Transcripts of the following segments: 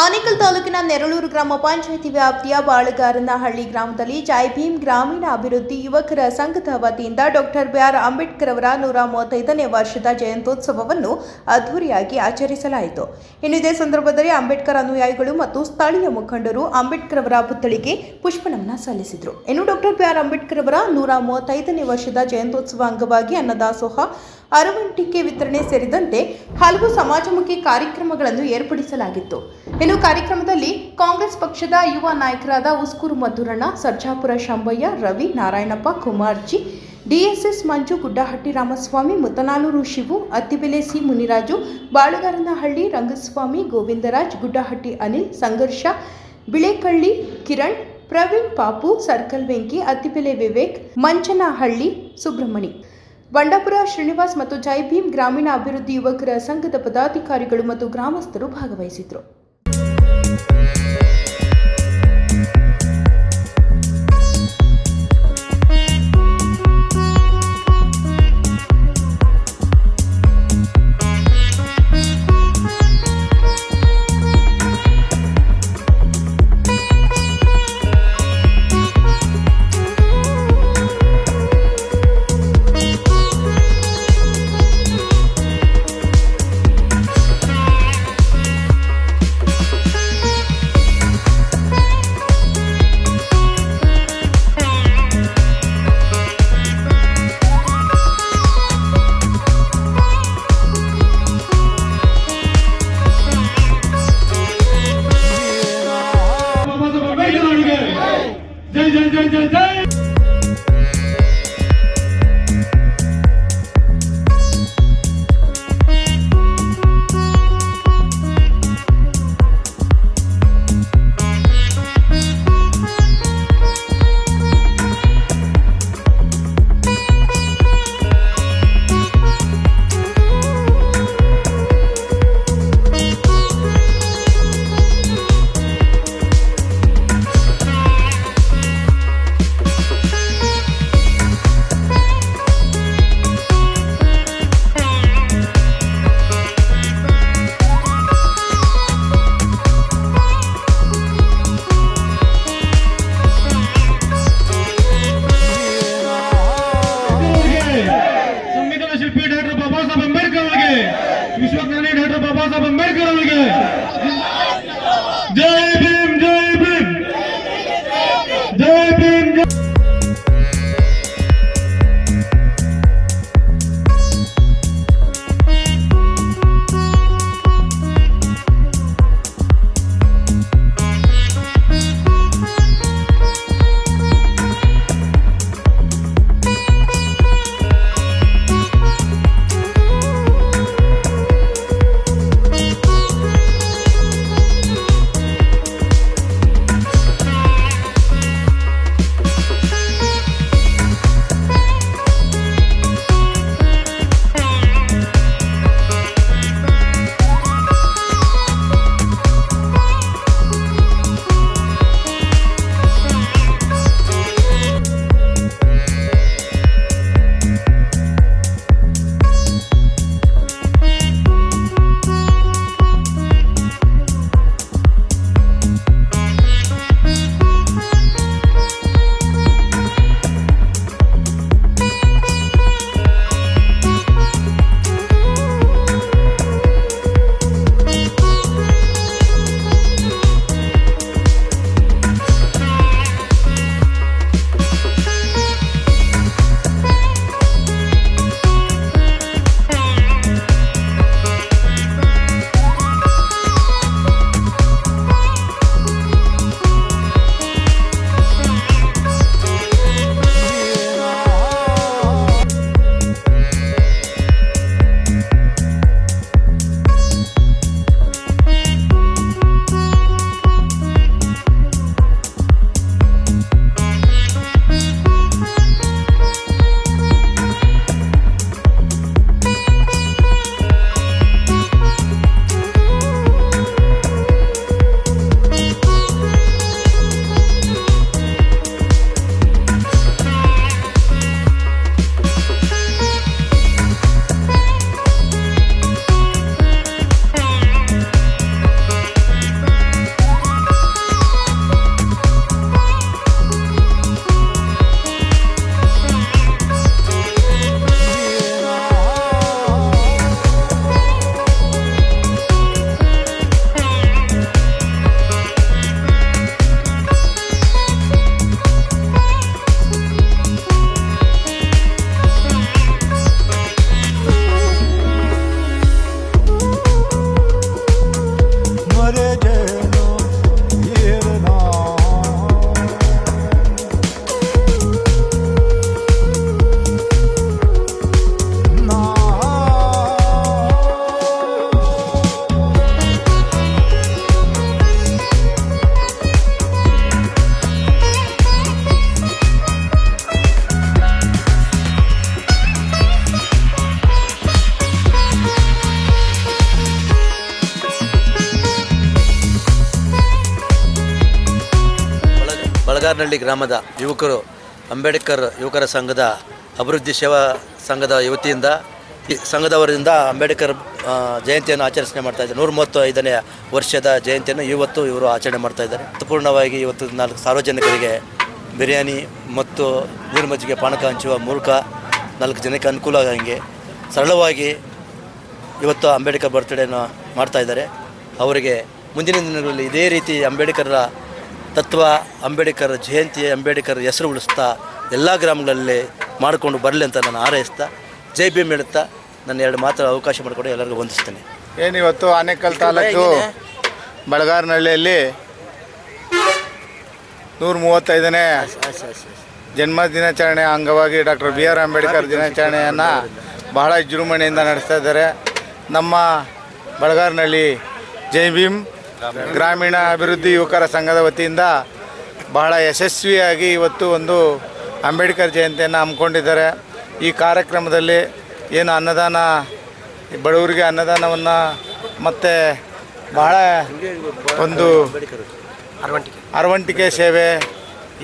ಆನೇಕಲ್ ತಾಲೂಕಿನ ನೆರಳೂರು ಗ್ರಾಮ ಪಂಚಾಯಿತಿ ವ್ಯಾಪ್ತಿಯ ಬಾಳಗಾರನಹಳ್ಳಿ ಗ್ರಾಮದಲ್ಲಿ ಜೈ ಭೀಮ್ ಗ್ರಾಮೀಣ ಅಭಿವೃದ್ಧಿ ಯುವಕರ ಸಂಘದ ವತಿಯಿಂದ ಡಾಕ್ಟರ್ ಬಿ.ಆರ್. ಅಂಬೇಡ್ಕರ್ ಅವರ 135ನೇ ವರ್ಷದ ಜಯಂತ್ಯೋತ್ಸವವನ್ನು ಅದ್ದೂರಿಯಾಗಿ ಆಚರಿಸಲಾಯಿತು. ಇದೇ ಸಂದರ್ಭದಲ್ಲಿ ಅಂಬೇಡ್ಕರ್ ಅನುಯಾಯಿಗಳು ಮತ್ತು ಸ್ಥಳೀಯ ಮುಖಂಡರು ಅಂಬೇಡ್ಕರ್ ಅವರ ಪುತ್ಥಳಿಗೆ ಪುಷ್ಪನಮನ ಸಲ್ಲಿಸಿದರು. Doctor B R. ಅಂಬೇಡ್ಕರ್ ಅವರ 135ನೇ ವರ್ಷದ ಜಯಂತ್ಯೋತ್ಸವ ಅಂಗವಾಗಿ ಅನ್ನದಾಸೋಹ, ಅರವಂಟಿಕೆ ವಿತರಣೆ ಸೇರಿದಂತೆ ಹಲವು ಸಮಾಜಮುಖಿ ಕಾರ್ಯಕ್ರಮಗಳನ್ನು ಏರ್ಪಡಿಸಲಾಗಿತ್ತು. ಕಾರ್ಯಕ್ರಮದಲ್ಲಿ ಕಾಂಗ್ರೆಸ್ ಪಕ್ಷದ ಯುವ ನಾಯಕರಾದ ಉಸ್ಕೂರು ಮಧುರಣ್ಣ, ಸರ್ಜಾಪುರ ಶಂಭಯ್ಯ, ರವಿ, ನಾರಾಯಣಪ್ಪ, ಕುಮಾರ್ಜಿ, ಡಿಎಸ್ಎಸ್ ಮಂಜು, ಗುಡ್ಡಹಟ್ಟಿ ರಾಮಸ್ವಾಮಿ, ಮುತ್ತನಾಲೂರು ಶಿವು, ಅತ್ತಿಬೆಲೆ ಸಿ ಮುನಿರಾಜು, ಬಾಳಗಾರನಹಳ್ಳಿ ರಂಗಸ್ವಾಮಿ, ಗೋವಿಂದರಾಜ್, ಗುಡ್ಡಹಟ್ಟಿ ಅನಿಲ್, ಸಂಘರ್ಷ, ಬಿಳೆಕಳ್ಳಿ ಕಿರಣ್, ಪ್ರವೀಣ್, ಪಾಪು, ಸರ್ಕಲ್ ವೆಂಕಿ, ಅತ್ತಿಬೆಲೆ ವಿವೇಕ್, ಮಂಚನಹಳ್ಳಿ ಸುಬ್ರಹ್ಮಣಿ, ಬಂಡಾಪುರ ಶ್ರೀನಿವಾಸ್ ಮತ್ತು ಜೈ ಭೀಮ್ ಗ್ರಾಮೀಣ ಅಭಿವೃದ್ಧಿ ಯುವಕರ ಸಂಘದ ಪದಾಧಿಕಾರಿಗಳು ಮತ್ತು ಗ್ರಾಮಸ್ಥರು ಭಾಗವಹಿಸಿದರು. जय जय जय जय जय ಬಳಗಾರನಹಳ್ಳಿ ಗ್ರಾಮದ ಯುವಕರು ಅಂಬೇಡ್ಕರ್ ಯುವಕರ ಸಂಘದ ಅಭಿವೃದ್ಧಿ ಸೇವಾ ಸಂಘದ ವತಿಯಿಂದ ಈ ಸಂಘದವರಿಂದ ಅಂಬೇಡ್ಕರ್ ಜಯಂತಿಯನ್ನು ಆಚರಿಸಣೆ ಮಾಡ್ತಾಯಿದ್ದಾರೆ. 135ನೇ ವರ್ಷದ ಜಯಂತಿಯನ್ನು ಇವತ್ತು ಇವರು ಆಚರಣೆ ಮಾಡ್ತಾಯಿದ್ದಾರೆ. ಅರ್ಥಪೂರ್ಣವಾಗಿ ಇವತ್ತು 4 ಸಾರ್ವಜನಿಕರಿಗೆ ಬಿರಿಯಾನಿ ಮತ್ತು ನೀರು ಮಜ್ಜಿಗೆ ಪಾನಕ ಹಂಚುವ ಮೂಲಕ 4 ಜನಕ್ಕೆ ಅನುಕೂಲ ಆಗಂಗೆ ಸರಳವಾಗಿ ಇವತ್ತು ಅಂಬೇಡ್ಕರ್ ಬರ್ತ್ಡೇನ ಮಾಡ್ತಾಯಿದ್ದಾರೆ. ಅವರಿಗೆ ಮುಂದಿನ ದಿನಗಳಲ್ಲಿ ಇದೇ ರೀತಿ ಅಂಬೇಡ್ಕರ್ರ ತತ್ವ, ಅಂಬೇಡ್ಕರ್ ಜಯಂತಿ, ಅಂಬೇಡ್ಕರ್ ಹೆಸರು ಉಳಿಸ್ತಾ ಎಲ್ಲ ಗ್ರಾಮಗಳಲ್ಲಿ ಮಾಡಿಕೊಂಡು ಬರಲಿ ಅಂತ ನಾನು ಹಾರೈಸ್ತಾ ಜೈ ಭೀಮ್ ಹೇಳುತ್ತಾ ನನ್ನ 2 ಮಾತು ಅವಕಾಶ ಮಾಡಿಕೊಂಡು ಎಲ್ಲರಿಗೂ ವಂದಿಸ್ತೇನೆ. ಏನಿವತ್ತು ಆನೇಕಲ್ ತಾಲೂಕು ಬಳಗಾರನಹಳ್ಳಿಯಲ್ಲಿ 135ನೇ ಜನ್ಮ ದಿನಾಚರಣೆ ಅಂಗವಾಗಿ ಡಾಕ್ಟರ್ BR ಅಂಬೇಡ್ಕರ್ ದಿನಾಚರಣೆಯನ್ನು ಬಹಳ ವಿಜೃಂಭಣೆಯಿಂದ ನಡೆಸ್ತಾ ಇದ್ದಾರೆ. ನಮ್ಮ ಬಳಗಾರನಹಳ್ಳಿ ಜೈ ಭೀಮ್ ಗ್ರಾಮೀಣ ಅಭಿವೃದ್ಧಿ ಯುವಕರ ಸಂಘದ ವತಿಯಿಂದ ಬಹಳ ಯಶಸ್ವಿಯಾಗಿ ಇವತ್ತು ಒಂದು ಅಂಬೇಡ್ಕರ್ ಜಯಂತಿಯನ್ನು ಹಮ್ಮಿಕೊಂಡಿದ್ದಾರೆ. ಈ ಕಾರ್ಯಕ್ರಮದಲ್ಲಿ ಏನು ಅನ್ನದಾನ, ಬಡವರಿಗೆ ಅನ್ನದಾನವನ್ನು ಮತ್ತು ಬಹಳ ಒಂದು ಅರವಂಟಿಕೆ ಸೇವೆ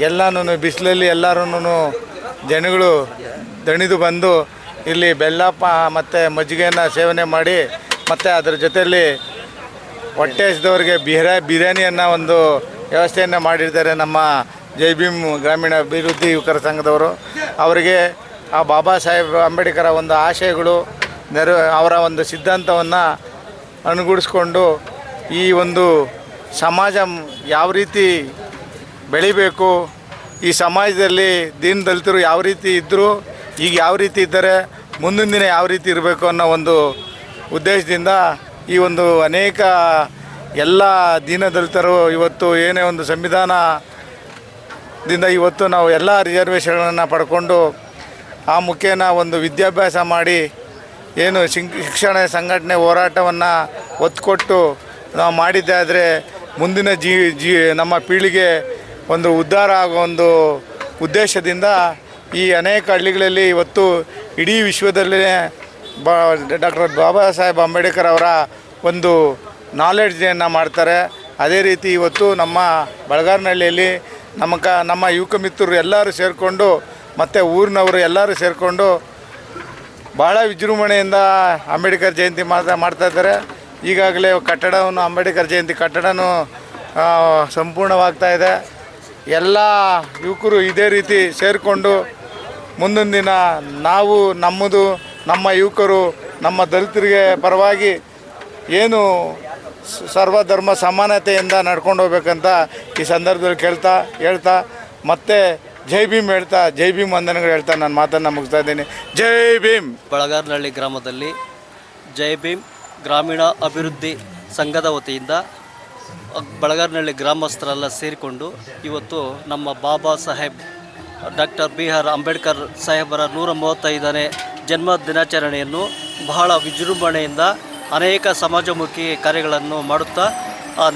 ಎಲ್ಲನೂ ಬಿಸಿಲಲ್ಲಿ ಎಲ್ಲರೂ ಜನಗಳು ದಣಿದು ಬಂದು ಇಲ್ಲಿ ಬೆಲ್ಲಪ್ಪ ಮತ್ತು ಮಜ್ಜಿಗೆಯನ್ನು ಸೇವನೆ ಮಾಡಿ ಮತ್ತು ಅದರ ಜೊತೆಯಲ್ಲಿ ಹೊಟ್ಟೆ ಹಸಿದವರಿಗೆ ಬಿರಿಯಾನಿಯನ್ನು ಒಂದು ವ್ಯವಸ್ಥೆಯನ್ನು ಮಾಡಿರ್ತಾರೆ ನಮ್ಮ ಜೈ ಭೀಮ್ ಗ್ರಾಮೀಣ ಅಭಿವೃದ್ಧಿ ಯುವಕರ ಸಂಘದವರು. ಅವರಿಗೆ ಆ ಬಾಬಾ ಸಾಹೇಬ್ ಅಂಬೇಡ್ಕರ ಒಂದು ಆಶಯಗಳು ಅವರ ಒಂದು ಸಿದ್ಧಾಂತವನ್ನು ಅನುಗೂಡಿಸ್ಕೊಂಡು ಈ ಒಂದು ಸಮಾಜ ಯಾವ ರೀತಿ ಬೆಳಿಬೇಕು, ಈ ಸಮಾಜದಲ್ಲಿ ದೀನ ದಲಿತರು ಯಾವ ರೀತಿ ಇದ್ದರು, ಈಗ ಯಾವ ರೀತಿ ಇದ್ದಾರೆ, ಮುಂದಿನ ದಿನ ಯಾವ ರೀತಿ ಇರಬೇಕು ಅನ್ನೋ ಒಂದು ಉದ್ದೇಶದಿಂದ ಈ ಒಂದು ಅನೇಕ ಎಲ್ಲ ದೀನದಲಿತರು ಇವತ್ತು ಏನೇ ಒಂದು ಸಂವಿಧಾನದಿಂದ ಇವತ್ತು ನಾವು ಎಲ್ಲ ರಿಸರ್ವೇಷನ್ಗಳನ್ನು ಪಡ್ಕೊಂಡು ಆ ಮುಖೇನ ಒಂದು ವಿದ್ಯಾಭ್ಯಾಸ ಮಾಡಿ ಏನು ಶಿಕ್ಷಣ ಸಂಘಟನೆ ಹೋರಾಟವನ್ನು ಒತ್ತು ಕೊಟ್ಟು ನಾವು ಮಾಡಿದ್ದಾದರೆ ಮುಂದಿನ ನಮ್ಮ ಪೀಳಿಗೆ ಒಂದು ಉದ್ಧಾರ ಆಗೋ ಒಂದು ಉದ್ದೇಶದಿಂದ ಈ ಅನೇಕ ಹಳ್ಳಿಗಳಲ್ಲಿ ಇವತ್ತು ಇಡೀ ವಿಶ್ವದಲ್ಲೇ ಡಾಕ್ಟರ್ ಬಾಬಾ ಸಾಹೇಬ್ ಅಂಬೇಡ್ಕರ್ ಅವರ ಒಂದು ನಾಲೆಡ್ಜ್ ಡೇಯನ್ನು ಮಾಡ್ತಾರೆ. ಅದೇ ರೀತಿ ಇವತ್ತು ನಮ್ಮ ಬಳಗಾರನಹಳ್ಳಿಯಲ್ಲಿ ನಮ್ಮ ಯುವಕ ಮಿತ್ರರು ಎಲ್ಲರೂ ಸೇರಿಕೊಂಡು ಮತ್ತು ಊರಿನವರು ಎಲ್ಲರೂ ಸೇರಿಕೊಂಡು ಭಾಳ ವಿಜೃಂಭಣೆಯಿಂದ ಅಂಬೇಡ್ಕರ್ ಜಯಂತಿ ಮಾಡ್ತಾಯಿದ್ದಾರೆ. ಈಗಾಗಲೇ ಕಟ್ಟಡವನ್ನು ಅಂಬೇಡ್ಕರ್ ಜಯಂತಿ ಕಟ್ಟಡವೂ ಸಂಪೂರ್ಣವಾಗ್ತಾ ಇದೆ. ಎಲ್ಲ ಯುವಕರು ಇದೇ ರೀತಿ ಸೇರಿಕೊಂಡು ಮುಂದಿನ ದಿನ ನಾವು ನಮ್ಮ ಯುವಕರು ನಮ್ಮ ದಲಿತರಿಗೆ ಪರವಾಗಿ ಏನು ಸರ್ವಧರ್ಮ ಸಮಾನತೆಯಿಂದ ನಡ್ಕೊಂಡು ಹೋಗ್ಬೇಕಂತ ಈ ಸಂದರ್ಭದಲ್ಲಿ ಹೇಳ್ತಾ ಮತ್ತೆ ಜೈ ಭೀಮ್ ಹೇಳ್ತಾ ಜೈ ಭೀಮ್ ವಂದನೆಗಳು ಹೇಳ್ತಾ ನಾನು ಮಾತನ್ನು ಮುಗಿಸ್ತಾ ಇದ್ದೀನಿ. ಜೈ ಭೀಮ್. ಬಳಗಾರನಹಳ್ಳಿ ಗ್ರಾಮದಲ್ಲಿ ಜೈ ಭೀಮ್ ಗ್ರಾಮೀಣ ಅಭಿವೃದ್ಧಿ ಸಂಘದ ವತಿಯಿಂದ ಬಳಗಾರನಹಳ್ಳಿ ಗ್ರಾಮಸ್ಥರೆಲ್ಲ ಸೇರಿಕೊಂಡು ಇವತ್ತು ನಮ್ಮ ಬಾಬಾ ಸಾಹೇಬ್ ಡಾಕ್ಟರ್ BR ಅಂಬೇಡ್ಕರ್ ಸಾಹೇಬರ 135ನೇ ಜನ್ಮ ದಿನಾಚರಣೆಯನ್ನು ಬಹಳ ವಿಜೃಂಭಣೆಯಿಂದ ಅನೇಕ ಸಮಾಜಮುಖಿ ಕಾರ್ಯಗಳನ್ನು ಮಾಡುತ್ತಾ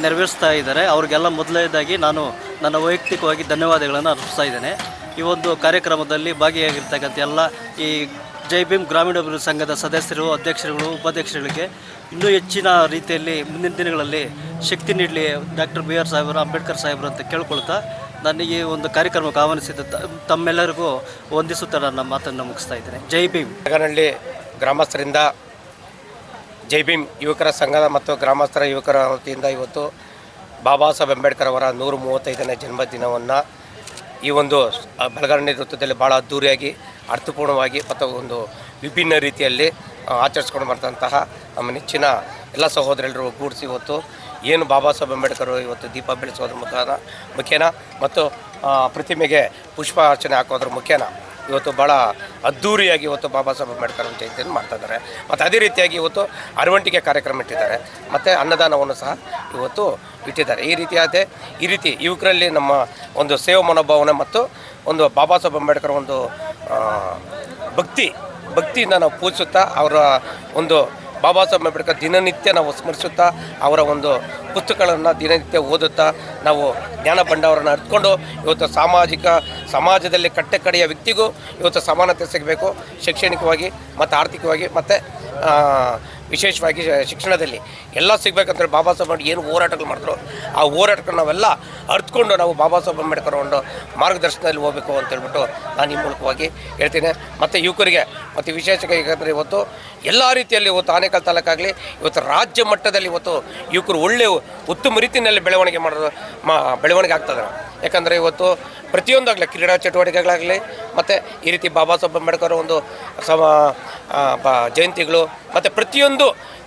ನೆರವೇರಿಸ್ತಾ ಇದ್ದಾರೆ. ಅವ್ರಿಗೆಲ್ಲ ಮೊದಲನೇದಾಗಿ ನಾನು ನನ್ನ ವೈಯಕ್ತಿಕವಾಗಿ ಧನ್ಯವಾದಗಳನ್ನು ಅರ್ಪಿಸ್ತಾ ಇದ್ದೇನೆ. ಈ ಒಂದು ಕಾರ್ಯಕ್ರಮದಲ್ಲಿ ಭಾಗಿಯಾಗಿರ್ತಕ್ಕಂಥ ಎಲ್ಲ ಈ ಜೈ ಭೀಮ್ ಗ್ರಾಮೀಣಾಭಿವೃದ್ಧಿ ಸಂಘದ ಸದಸ್ಯರು, ಅಧ್ಯಕ್ಷರುಗಳು, ಉಪಾಧ್ಯಕ್ಷರುಗಳಿಗೆ ಇನ್ನೂ ಹೆಚ್ಚಿನ ರೀತಿಯಲ್ಲಿ ಮುಂದಿನ ದಿನಗಳಲ್ಲಿ ಶಕ್ತಿ ನೀಡಲಿ ಡಾಕ್ಟರ್ BR ಸಾಹೇಬರು, ಅಂಬೇಡ್ಕರ್ ಸಾಹೇಬರು ಅಂತ ಕೇಳ್ಕೊಳ್ತಾ ನನಗೆ ಒಂದು ಕಾರ್ಯಕ್ರಮಕ್ಕೆ ಆಹ್ವಾನಿಸಿದ ತಮ್ಮೆಲ್ಲರಿಗೂ ವಂದಿಸುತ್ತಾ ನನ್ನ ಮಾತನ್ನು ಮುಗಿಸ್ತಾ ಇದ್ದೇನೆ. ಜೈ ಭೀಮ್. ಬಳಗಾರನಹಳ್ಳಿ ಗ್ರಾಮಸ್ಥರಿಂದ ಜೈ ಭೀಮ್ ಯುವಕರ ಸಂಘದ ಮತ್ತು ಗ್ರಾಮಸ್ಥರ ಯುವಕರ ವತಿಯಿಂದ ಇವತ್ತು ಬಾಬಾ ಸಾಹೇಬ್ ಅಂಬೇಡ್ಕರ್ ಅವರ 135ನೇ ಜನ್ಮದಿನವನ್ನು ಈ ಒಂದು ಬಳಗಾರನಹಳ್ಳಿ ವೃತ್ತದಲ್ಲಿ ಭಾಳ ಅದ್ಧೂರಿಯಾಗಿ, ಅರ್ಥಪೂರ್ಣವಾಗಿ ಮತ್ತು ಒಂದು ವಿಭಿನ್ನ ರೀತಿಯಲ್ಲಿ ಆಚರಿಸ್ಕೊಂಡು ಬರ್ತಂತಹ ನಮ್ಮ ನೆಚ್ಚಿನ ಎಲ್ಲ ಸಹೋದರರು ಒಗ್ಗೂಡಿಸಿ ಇವತ್ತು ಏನು ಬಾಬಾ ಸಾಹೇಬ್ ಅಂಬೇಡ್ಕರ್ ಇವತ್ತು ದೀಪ ಬೆಳೆಸೋದ್ರ ಮುಖೇನ ಮತ್ತು ಪ್ರತಿಮೆಗೆ ಪುಷ್ಪ ಅರ್ಚನೆ ಹಾಕೋದ್ರ ಮುಖೇನ ಇವತ್ತು ಭಾಳ ಅದ್ಧೂರಿಯಾಗಿ ಇವತ್ತು ಬಾಬಾ ಸಾಹೇಬ್ ಅಂಬೇಡ್ಕರ್ ಜಯಂತಿಯನ್ನು ಮಾಡ್ತಾಯಿದ್ದಾರೆ. ಮತ್ತು ಅದೇ ರೀತಿಯಾಗಿ ಇವತ್ತು ಅರವಂಟಿಕೆ ಕಾರ್ಯಕ್ರಮ ಇಟ್ಟಿದ್ದಾರೆ ಮತ್ತು ಅನ್ನದಾನವನ್ನು ಸಹ ಇವತ್ತು ಇಟ್ಟಿದ್ದಾರೆ. ಈ ರೀತಿ ಯುವಕರಲ್ಲಿ ನಮ್ಮ ಒಂದು ಸೇವಾ ಮನೋಭಾವನೆ ಮತ್ತು ಒಂದು ಬಾಬಾ ಸಾಹೇಬ್ ಅಂಬೇಡ್ಕರ್ ಒಂದು ಭಕ್ತಿಯಿಂದ ನಾವು ಪೂಜಿಸುತ್ತಾ ಅವರ ಒಂದು ಬಾಬಾ ಸಾಹೇಬ್ ಅಂಬೇಡ್ಕರ್ ದಿನನಿತ್ಯ ನಾವು ಸ್ಮರಿಸುತ್ತಾ ಅವರ ಒಂದು ಪುಸ್ತಕಗಳನ್ನು ದಿನನಿತ್ಯ ಓದುತ್ತಾ ನಾವು ಜ್ಞಾನ ಭಂಡಾರವನ್ನು ಅರಿತುಕೊಂಡು ಇವತ್ತು ಸಮಾಜದಲ್ಲಿ ಕಟ್ಟಕಡೆಯ ವ್ಯಕ್ತಿಗೂ ಇವತ್ತು ಸಮಾನತೆ ಸಿಗಬೇಕು, ಶೈಕ್ಷಣಿಕವಾಗಿ ಮತ್ತು ಆರ್ಥಿಕವಾಗಿ ಮತ್ತು ವಿಶೇಷವಾಗಿ ಶಿಕ್ಷಣದಲ್ಲಿ ಎಲ್ಲ ಸಿಗಬೇಕಂತೇಳಿ ಬಾಬಾ ಸಾಹೇಬ್ ಅಂಬೇಡ್ಕರ್ ಏನು ಹೋರಾಟಗಳು ಮಾಡಿದ್ರು ಆ ಹೋರಾಟಗಳನ್ನ ನಾವೆಲ್ಲ ಅರ್ಥಕೊಂಡು ನಾವು ಬಾಬಾ ಸಾಹೇಬ್ ಅಂಬೇಡ್ಕರ್ ಒಂದು ಮಾರ್ಗದರ್ಶನದಲ್ಲಿ ಹೋಗಬೇಕು ಅಂತೇಳ್ಬಿಟ್ಟು ನಾನು ಈ ಮೂಲಕವಾಗಿ ಹೇಳ್ತೀನಿ. ಮತ್ತು ಯುವಕರಿಗೆ ಮತ್ತು ವಿಶೇಷವಾಗಿ ಯಾಕಂದರೆ ಇವತ್ತು ಎಲ್ಲ ರೀತಿಯಲ್ಲಿ ಇವತ್ತು ಆನೇಕಲ್ ತಾಲೂಕಾಗಲಿ ಇವತ್ತು ರಾಜ್ಯ ಮಟ್ಟದಲ್ಲಿ ಇವತ್ತು ಯುವಕರು ಒಳ್ಳೆಯ ಉತ್ತಮ ರೀತಿಯಲ್ಲಿ ಬೆಳವಣಿಗೆ ಆಗ್ತದೆ. ಯಾಕಂದರೆ ಇವತ್ತು ಪ್ರತಿಯೊಂದಾಗಲಿ ಕ್ರೀಡಾ ಚಟುವಟಿಕೆಗಳಾಗಲಿ ಮತ್ತು ಈ ರೀತಿ ಬಾಬಾ ಸಾಹೇಬ್ ಅಂಬೇಡ್ಕರ್ ಒಂದು ಜಯಂತಿಗಳು ಮತ್ತು ಪ್ರತಿಯೊಂದು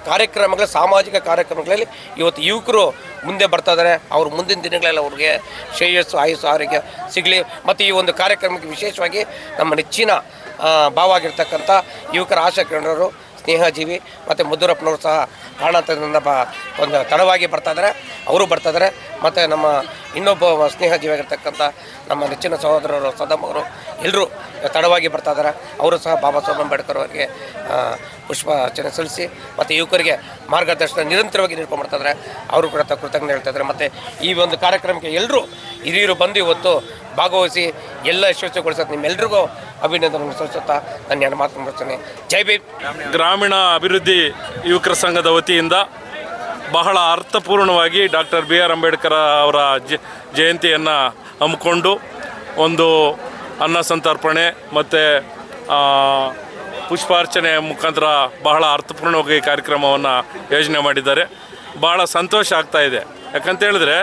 ಕಾರ್ಯಕ್ರಮಗಳು ಸಾಮಾಜಿಕ ಕಾರ್ಯಕ್ರಮಗಳಲ್ಲಿ ಇವತ್ತು ಯುವಕರು ಮುಂದೆ ಬರ್ತಾ ಇದ್ದಾರೆ. ಅವ್ರ ಮುಂದಿನ ದಿನಗಳಲ್ಲಿ ಅವ್ರಿಗೆ ಶ್ರೇಯಸ್ಸು ಆಯುಸ್ಸು ಆರೋಗ್ಯ ಸಿಗಲಿ. ಮತ್ತು ಈ ಒಂದು ಕಾರ್ಯಕ್ರಮಕ್ಕೆ ವಿಶೇಷವಾಗಿ ನಮ್ಮ ನೆಚ್ಚಿನ ಭಾವವಾಗಿರ್ತಕ್ಕಂಥ ಯುವಕರ ಆಶಾ ಕಿರಣರು ಸ್ನೇಹಜೀವಿ ಮತ್ತು ಮುದ್ದೂರಪ್ಪನವರು ಸಹ ಕಾರಣಾಂತರದಿಂದ ಒಂದು ತಡವಾಗಿ ಬರ್ತಾಯಿದ್ದಾರೆ, ಅವರು ಬರ್ತಾಯಿದ್ದಾರೆ. ಮತ್ತು ನಮ್ಮ ಇನ್ನೊಬ್ಬ ಸ್ನೇಹಜೀವಿಯಾಗಿರ್ತಕ್ಕಂಥ ನಮ್ಮ ನೆಚ್ಚಿನ ಸಹೋದರರು ಸದಮ್ ಅವರು ಎಲ್ಲರೂ ತಡವಾಗಿ ಬರ್ತಾಯಿದ್ದಾರೆ. ಅವರು ಸಹ ಬಾಬಾ ಸಾಹೇಬ್ ಅಂಬೇಡ್ಕರ್ ಅವರಿಗೆ ಪುಷ್ಪಾರ್ಚನೆ ಸಲ್ಲಿಸಿ ಮತ್ತು ಯುವಕರಿಗೆ ಮಾರ್ಗದರ್ಶನ ನಿರಂತರವಾಗಿ ನೀಡ್ಕೊಂಡು ಬರ್ತಾಯಿದ್ದಾರೆ. ಅವರು ಕೂಡ ಕೃತಜ್ಞತೆ ಹೇಳ್ತಾಯಿದ್ದಾರೆ. ಮತ್ತು ಈ ಒಂದು ಕಾರ್ಯಕ್ರಮಕ್ಕೆ ಎಲ್ಲರೂ ಹಿರಿಯರು ಬಂದು ಇವತ್ತು ಭಾಗವಹಿಸಿ ಎಲ್ಲ ಯಶಸ್ವಿಗೊಳಿಸೋದು ನಿಮ್ಮೆಲ್ರಿಗೂ ಅಭಿನಂದನೆ ಸಲ್ಲಿಸುತ್ತಾ ನಾನು ಎರಡು ಮಾತು ಮುಗಿಸ್ತೇನೆ. ಜೈ ಭೀಮ್. ಗ್ರಾಮೀಣ ಅಭಿವೃದ್ಧಿ ಯುವಕರ ಸಂಘದ ವತಿಯಿಂದ ಬಹಳ ಅರ್ಥಪೂರ್ಣವಾಗಿ ಡಾಕ್ಟರ್ ಬಿ ಆರ್ ಅಂಬೇಡ್ಕರ್ ಅವರ ಜಯಂತಿಯನ್ನು ಹಮ್ಮಿಕೊಂಡು ಒಂದು ಅನ್ನ ಸಂತರ್ಪಣೆ ಮತ್ತು ಪುಷ್ಪಾರ್ಚನೆ ಮುಖಾಂತರ ಬಹಳ ಅರ್ಥಪೂರ್ಣವಾಗಿ ಕಾರ್ಯಕ್ರಮವನ್ನು ಯೋಜನೆ ಮಾಡಿದ್ದಾರೆ. ಭಾಳ ಸಂತೋಷ ಆಗ್ತಾಯಿದೆ. ಯಾಕಂತೇಳಿದ್ರೆ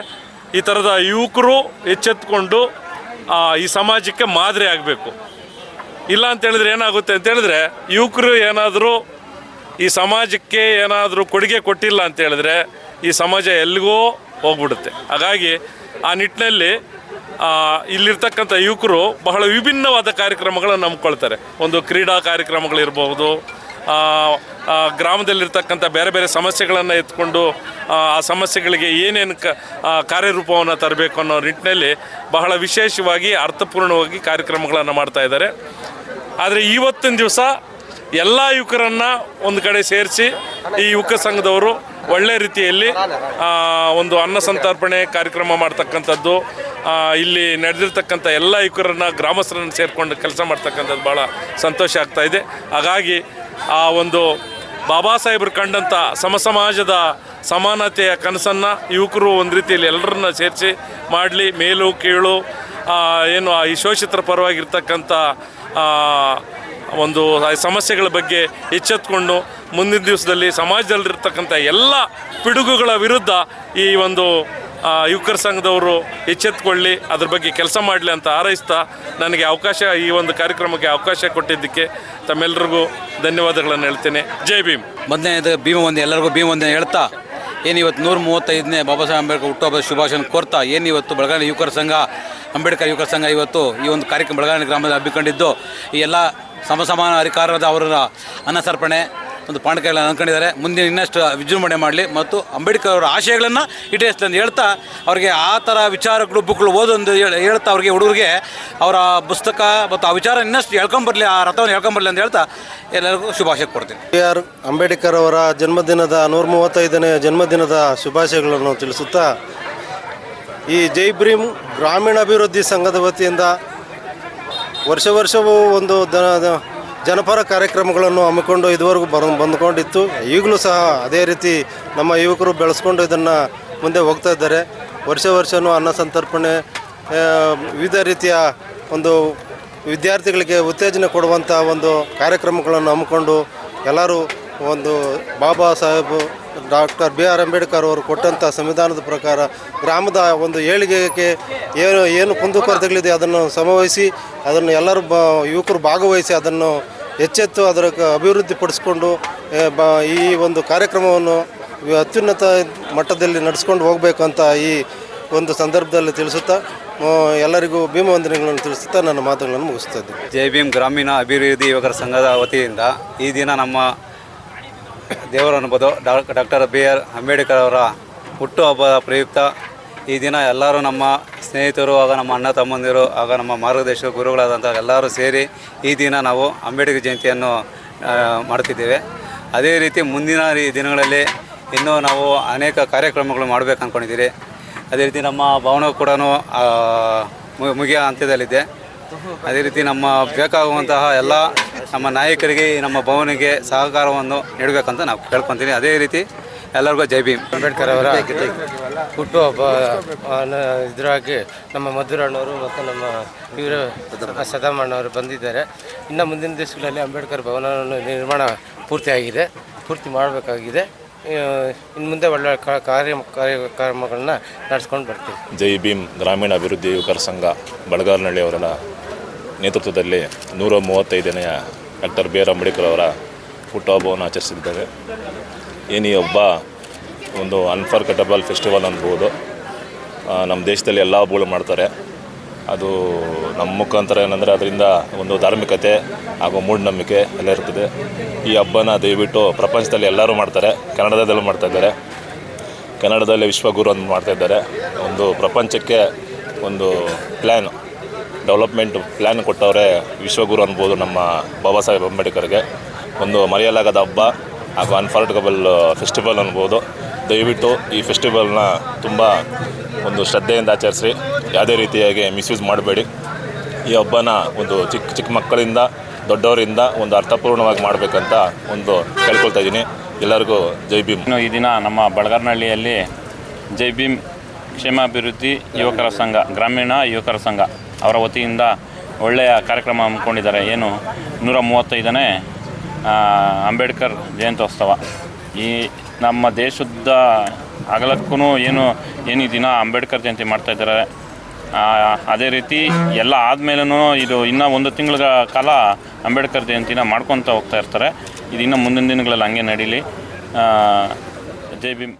ಈ ಥರದ ಯುವಕರು ಎಚ್ಚೆತ್ತುಕೊಂಡು ಈ ಸಮಾಜಕ್ಕೆ ಮಾದರಿ ಆಗಬೇಕು. ಇಲ್ಲ ಅಂತೇಳಿದ್ರೆ ಏನಾಗುತ್ತೆ ಅಂತೇಳಿದ್ರೆ ಯುವಕರು ಏನಾದರೂ ಈ ಸಮಾಜಕ್ಕೆ ಏನಾದರೂ ಕೊಡುಗೆ ಕೊಟ್ಟಿಲ್ಲ ಅಂತೇಳಿದ್ರೆ ಈ ಸಮಾಜ ಎಲ್ಲಿಗೋ ಹೋಗ್ಬಿಡುತ್ತೆ. ಹಾಗಾಗಿ ಆ ನಿಟ್ಟಿನಲ್ಲಿ ಇಲ್ಲಿರ್ತಕ್ಕಂಥ ಯುವಕರು ಬಹಳ ವಿಭಿನ್ನವಾದ ಕಾರ್ಯಕ್ರಮಗಳನ್ನು ನಂಬ್ಕೊಳ್ತಾರೆ. ಒಂದು ಕ್ರೀಡಾ ಕಾರ್ಯಕ್ರಮಗಳಿರ್ಬೋದು, ಗ್ರಾಮದಲ್ಲಿರ್ತಕ್ಕಂಥ ಬೇರೆ ಬೇರೆ ಸಮಸ್ಯೆಗಳನ್ನು ಎತ್ಕೊಂಡು ಆ ಸಮಸ್ಯೆಗಳಿಗೆ ಏನೇನು ಕಾರ್ಯರೂಪವನ್ನು ತರಬೇಕು ಅನ್ನೋ ನಿಟ್ಟಿನಲ್ಲಿ ಬಹಳ ವಿಶೇಷವಾಗಿ ಅರ್ಥಪೂರ್ಣವಾಗಿ ಕಾರ್ಯಕ್ರಮಗಳನ್ನು ಮಾಡ್ತಾಯಿದ್ದಾರೆ. ಆದರೆ ಇವತ್ತಿನ ದಿವಸ ಎಲ್ಲ ಯುವಕರನ್ನು ಒಂದು ಕಡೆ ಸೇರಿಸಿ ಈ ಯುವಕ ಸಂಘದವರು ಒಳ್ಳೆ ರೀತಿಯಲ್ಲಿ ಒಂದು ಅನ್ನ ಸಂತರ್ಪಣೆ ಕಾರ್ಯಕ್ರಮ ಮಾಡ್ತಕ್ಕಂಥದ್ದು, ಇಲ್ಲಿ ನಡೆದಿರ್ತಕ್ಕಂಥ ಎಲ್ಲ ಯುವಕರನ್ನು ಗ್ರಾಮಸ್ಥರನ್ನು ಸೇರಿಕೊಂಡು ಕೆಲಸ ಮಾಡ್ತಕ್ಕಂಥದ್ದು ಭಾಳ ಸಂತೋಷ ಆಗ್ತಾಯಿದೆ. ಹಾಗಾಗಿ ಆ ಒಂದು ಬಾಬಾ ಸಾಹೇಬರು ಕಂಡಂಥ ಸಮಾಜದ ಸಮಾನತೆಯ ಕನಸನ್ನು ಯುವಕರು ಒಂದು ರೀತಿಯಲ್ಲಿ ಎಲ್ಲರನ್ನ ಸೇರಿಸಿ ಮಾಡಲಿ. ಮೇಲು ಕೀಳು ಏನು ಈ ಶೋಷಿತರ ಪರವಾಗಿರ್ತಕ್ಕಂಥ ಒಂದು ಸಮಸ್ಯೆಗಳ ಬಗ್ಗೆ ಎಚ್ಚೆತ್ತುಕೊಂಡು ಮುಂದಿನ ದಿವಸದಲ್ಲಿ ಸಮಾಜದಲ್ಲಿರ್ತಕ್ಕಂಥ ಎಲ್ಲ ಪಿಡುಗುಗಳ ವಿರುದ್ಧ ಈ ಒಂದು ಯುವಕರ ಸಂಘದವರು ಎಚ್ಚೆತ್ತುಕೊಳ್ಳಿ, ಅದ್ರ ಬಗ್ಗೆ ಕೆಲಸ ಮಾಡಲಿ ಅಂತ ಹಾರೈಸ್ತಾ ನನಗೆ ಅವಕಾಶ, ಈ ಒಂದು ಕಾರ್ಯಕ್ರಮಕ್ಕೆ ಅವಕಾಶ ಕೊಟ್ಟಿದ್ದಕ್ಕೆ ತಮ್ಮೆಲ್ಲರಿಗೂ ಧನ್ಯವಾದಗಳನ್ನು ಹೇಳ್ತೇನೆ. ಜೈ ಭೀಮ್. ಮೊದಲನೇದು ಭೀಮವಂದನೆ, ಎಲ್ಲರಿಗೂ ಭೀಮವಂದನೆ ಹೇಳ್ತಾ ಏನು ಇವತ್ತು 135ನೇ ಬಾಬಾ ಸಾಹೇಬ್ ಅಂಬೇಡ್ಕರ್ ಹುಟ್ಟುಹಬ್ಬದ ಶುಭಾಶಯ ಕೋರ್ತಾ ಏನು ಇವತ್ತು ಬೆಳಗಾವಿ ಯುವಕರ ಸಂಘ ಅಂಬೇಡ್ಕರ್ ಯುವಕರ ಸಂಘ ಇವತ್ತು ಈ ಒಂದು ಕಾರ್ಯಕ್ರಮ ಬೆಳಗಾವಿ ಗ್ರಾಮದಲ್ಲಿ ಹಮ್ಮಿಕೊಂಡಿದ್ದು ಈ ಎಲ್ಲ ಸಮಾನ ಅಧಿಕಾರದ ಅವರ ಅನ್ನಸರ್ಪಣೆ ಒಂದು ಪಾಂಡಕಗಳನ್ನು ಅಂದ್ಕೊಂಡಿದ್ದಾರೆ. ಮುಂದಿನ ಇನ್ನಷ್ಟು ವಿಜೃಂಭಣೆ ಮಾಡಲಿ ಮತ್ತು ಅಂಬೇಡ್ಕರ್ ಅವರ ಆಶಯಗಳನ್ನು ಈಡೇರಿಸಲಿ ಅಂತ ಹೇಳ್ತಾ ಅವ್ರಿಗೆ ಆ ಥರ ವಿಚಾರಗಳು ಬುಕ್ಗಳು ಓದೊಂದು ಹೇಳ್ತಾ ಅವ್ರಿಗೆ ಹುಡುಗರಿಗೆ ಅವರ ಪುಸ್ತಕ ಮತ್ತು ಆ ವಿಚಾರ ಇನ್ನಷ್ಟು ಹೇಳ್ಕೊಂಬರಲಿ, ಆ ರಥವನ್ನು ಹೇಳ್ಕೊಂಬರಲಿ ಅಂತ ಹೇಳ್ತಾ ಎಲ್ಲರಿಗೂ ಶುಭಾಶಯ ಕೊಡ್ತೀನಿ. ಬಿ ಆರ್ ಅಂಬೇಡ್ಕರ್ ಅವರ ಜನ್ಮದಿನದ 135ನೇ ಜನ್ಮದಿನದ ಶುಭಾಶಯಗಳನ್ನು ತಿಳಿಸುತ್ತಾ ಈ ಜೈ ಭೀಮ್ ಗ್ರಾಮೀಣಾಭಿವೃದ್ಧಿ ಸಂಘದ ವತಿಯಿಂದ ವರ್ಷವೂ ಒಂದು ಜನಪರ ಕಾರ್ಯಕ್ರಮಗಳನ್ನು ಹಮ್ಮಿಕೊಂಡು ಇದುವರೆಗೂ ಬಂದುಕೊಂಡಿತ್ತು. ಈಗಲೂ ಸಹ ಅದೇ ರೀತಿ ನಮ್ಮ ಯುವಕರು ಬೆಳೆಸ್ಕೊಂಡು ಇದನ್ನು ಮುಂದೆ ಹೋಗ್ತಾ ಇದ್ದಾರೆ. ವರ್ಷವೂ ಅನ್ನ ಸಂತರ್ಪಣೆ, ವಿವಿಧ ರೀತಿಯ ಒಂದು ವಿದ್ಯಾರ್ಥಿಗಳಿಗೆ ಉತ್ತೇಜನ ಕೊಡುವಂಥ ಒಂದು ಕಾರ್ಯಕ್ರಮಗಳನ್ನು ಹಮ್ಮಿಕೊಂಡು ಎಲ್ಲರೂ ಒಂದು Baba Saheb doctor B R Ambedkar ಅವರು ಕೊಟ್ಟಂಥ ಸಂವಿಧಾನದ ಪ್ರಕಾರ ಗ್ರಾಮದ ಒಂದು ಏಳಿಗೆಗೆ ಏನು ಕುಂದುಕೊರತೆಗಳಿದೆ ಅದನ್ನು ಸಮವಹಿಸಿ ಅದನ್ನು ಎಲ್ಲರೂ ಯುವಕರು ಭಾಗವಹಿಸಿ ಅದನ್ನು ಎಚ್ಚೆತ್ತು ಅದರ ಅಭಿವೃದ್ಧಿಪಡಿಸ್ಕೊಂಡು ಈ ಒಂದು ಕಾರ್ಯಕ್ರಮವನ್ನು ಅತ್ಯುನ್ನತ ಮಟ್ಟದಲ್ಲಿ ನಡೆಸ್ಕೊಂಡು ಹೋಗಬೇಕು ಅಂತ ಈ ಒಂದು ಸಂದರ್ಭದಲ್ಲಿ ತಿಳಿಸುತ್ತಾ ಎಲ್ಲರಿಗೂ ಭೀಮವಂದನೆಗಳನ್ನು ತಿಳಿಸುತ್ತಾ ನನ್ನ ಮಾತುಗಳನ್ನು ಮುಗಿಸ್ತಾ ಇದ್ದೀನಿ. ಜೈ ಭೀಮ್ ಗ್ರಾಮೀಣ ಅಭಿವೃದ್ಧಿ ಯುವಕರ ಸಂಘದ ವತಿಯಿಂದ ಈ ದಿನ ನಮ್ಮ ದೇವರ ಅನ್ಬೋದು ಡಾಕ್ಟರ್ ಬಿ ಆರ್ ಅಂಬೇಡ್ಕರ್ ಅವರ ಹುಟ್ಟುಹಬ್ಬದ ಪ್ರಯುಕ್ತ ಈ ದಿನ ಎಲ್ಲರೂ ನಮ್ಮ ಸ್ನೇಹಿತರು ಆಗ ನಮ್ಮ ಅಣ್ಣ ತಮ್ಮಂದಿರು ಆಗ ನಮ್ಮ ಮಾರ್ಗದರ್ಶಕ ಗುರುಗಳಾದಂಥ ಎಲ್ಲರೂ ಸೇರಿ ಈ ದಿನ ನಾವು ಅಂಬೇಡ್ಕರ್ ಜಯಂತಿಯನ್ನು ಮಾಡ್ತಿದ್ದೇವೆ. ಅದೇ ರೀತಿ ಮುಂದಿನ ದಿನಗಳಲ್ಲಿ ಇನ್ನೂ ನಾವು ಅನೇಕ ಕಾರ್ಯಕ್ರಮಗಳು ಮಾಡಬೇಕು ಅಂದ್ಕೊಂಡಿದ್ದೀರಿ. ಅದೇ ರೀತಿ ನಮ್ಮ ಭವನ ಕೂಡ ಮುಗಿಯೋ ಹಂತದಲ್ಲಿದೆ. ಅದೇ ರೀತಿ ನಮ್ಮ ಬೇಕಾಗುವಂತಹ ಎಲ್ಲ ನಮ್ಮ ನಾಯಕರಿಗೆ ನಮ್ಮ ಭವನಿಗೆ ಸಹಕಾರವನ್ನು ನೀಡಬೇಕಂತ ನಾವು ಕೇಳ್ಕೊತೀನಿ. ಅದೇ ರೀತಿ ಎಲ್ಲರಿಗೂ ಜೈ ಭೀಮ್. ಅಂಬೇಡ್ಕರ್ ಅವರ ಹುಟ್ಟುಹಬ್ಬ ಇದರಾಗಿ ನಮ್ಮ ಮಧುರಣ್ಣವರು ಮತ್ತು ನಮ್ಮ ಇವರು ಸದಾಮಣ್ಣವರು ಬಂದಿದ್ದಾರೆ. ಇನ್ನು ಮುಂದಿನ ದಿವಸಗಳಲ್ಲಿ ಅಂಬೇಡ್ಕರ್ ಭವನವನ್ನು ನಿರ್ಮಾಣ ಪೂರ್ತಿ ಮಾಡಬೇಕಾಗಿದೆ. ಇನ್ನು ಮುಂದೆ ಒಳ್ಳೆಯ ಕಾರ್ಯಕ್ರಮಗಳನ್ನ ನಡೆಸ್ಕೊಂಡು ಬರ್ತೀವಿ. ಜೈ ಭೀಮ್ ಗ್ರಾಮೀಣ ಅಭಿವೃದ್ಧಿ ಯುವಕರ ಸಂಘ ಬಳಗಾರನಹಳ್ಳಿಯವರ ನೇತೃತ್ವದಲ್ಲಿ 135ನೇ ಡಾಕ್ಟರ್ ಬಿ ಆರ್ ಅಂಬೇಡ್ಕರ್ ಅವರ ಹುಟ್ಟುಹಬ್ಬವನ್ನು ಆಚರಿಸಿದ್ದೇವೆ. ಈ ಹಬ್ಬ ಒಂದು ಅನ್ಫರ್ಗೆಟಬಲ್ ಫೆಸ್ಟಿವಲ್ ಅನ್ಬೋದು. ನಮ್ಮ ದೇಶದಲ್ಲಿ ಎಲ್ಲ ಹಬ್ಬಗಳು ಮಾಡ್ತಾರೆ. ಅದು ನಮ್ಮ ಮುಖಾಂತರ ಏನಂದರೆ ಅದರಿಂದ ಒಂದು ಧಾರ್ಮಿಕತೆ ಹಾಗೂ ಮೂಢನಂಬಿಕೆ ಎಲ್ಲ ಇರ್ತದೆ. ಈ ಹಬ್ಬನ ದಯವಿಟ್ಟು ಪ್ರಪಂಚದಲ್ಲಿ ಎಲ್ಲರೂ ಮಾಡ್ತಾರೆ. ಕನ್ನಡದಲ್ಲೂ ಮಾಡ್ತಾಯಿದ್ದಾರೆ. ಕನ್ನಡದಲ್ಲಿ ವಿಶ್ವಗುರು ಅಂತ ಮಾಡ್ತಾಯಿದ್ದಾರೆ. ಒಂದು ಪ್ರಪಂಚಕ್ಕೆ ಒಂದು ಡೆವಲಪ್ಮೆಂಟ್ ಪ್ಲ್ಯಾನ್ ಕೊಟ್ಟವರೇ ವಿಶ್ವಗುರು ಅನ್ಬೋದು ನಮ್ಮ ಬಾಬಾ ಸಾಹೇಬ್ ಅಂಬೇಡ್ಕರ್ಗೆ. ಒಂದು ಮರೆಯಲಾಗದ ಹಬ್ಬ ಹಾಗೂ ಅನ್ಫರ್ಗೆಟಬಲ್ ಫೆಸ್ಟಿವಲ್ ಅನ್ಬೋದು. ದಯವಿಟ್ಟು ಈ ಫೆಸ್ಟಿವಲ್ನ ತುಂಬ ಒಂದು ಶ್ರದ್ಧೆಯಿಂದ ಆಚರಿಸಿ, ಯಾವುದೇ ರೀತಿಯಾಗಿ ಮಿಸ್ಯೂಸ್ ಮಾಡಬೇಡಿ. ಈ ಹಬ್ಬನ ಒಂದು ಚಿಕ್ಕ ಮಕ್ಕಳಿಂದ ದೊಡ್ಡವರಿಂದ ಒಂದು ಅರ್ಥಪೂರ್ಣವಾಗಿ ಮಾಡಬೇಕಂತ ಒಂದು ಕೇಳ್ಕೊಳ್ತಾ ಇದ್ದೀನಿ. ಎಲ್ಲರಿಗೂ ಜೈ ಭೀಮ್. ಈ ದಿನ ನಮ್ಮ ಬಳಗಾರನಹಳ್ಳಿಯಲ್ಲಿ ಜೈ ಭೀಮ್ ಕ್ಷೇಮಾಭಿವೃದ್ಧಿ ಯುವಕರ ಸಂಘ, ಗ್ರಾಮೀಣ ಯುವಕರ ಸಂಘ ಅವರ ವತಿಯಿಂದ ಒಳ್ಳೆಯ ಕಾರ್ಯಕ್ರಮ ಹಮ್ಮಿಕೊಂಡಿದ್ದಾರೆ. ಏನು 135ನೇ ಅಂಬೇಡ್ಕರ್ ಜಯಂತ್ಯೋತ್ಸವ. ಈ ನಮ್ಮ ದೇಶದ ಅಗಲಕ್ಕೂ ಏನು ಈ ದಿನ ಅಂಬೇಡ್ಕರ್ ಜಯಂತಿ ಮಾಡ್ತಾಯಿದ್ದಾರೆ. ಅದೇ ರೀತಿ ಎಲ್ಲ ಆದಮೇಲೂ ಇದು ಇನ್ನೂ 1 ತಿಂಗಳ ಕಾಲ ಅಂಬೇಡ್ಕರ್ ಜಯಂತಿನ ಮಾಡ್ಕೊತ ಹೋಗ್ತಾ ಇರ್ತಾರೆ. ಇದು ಇನ್ನೂ ಮುಂದಿನ ದಿನಗಳಲ್ಲಿ ಹಂಗೆ ನಡೀಲಿ. ಜೈ ಭೀಮ್.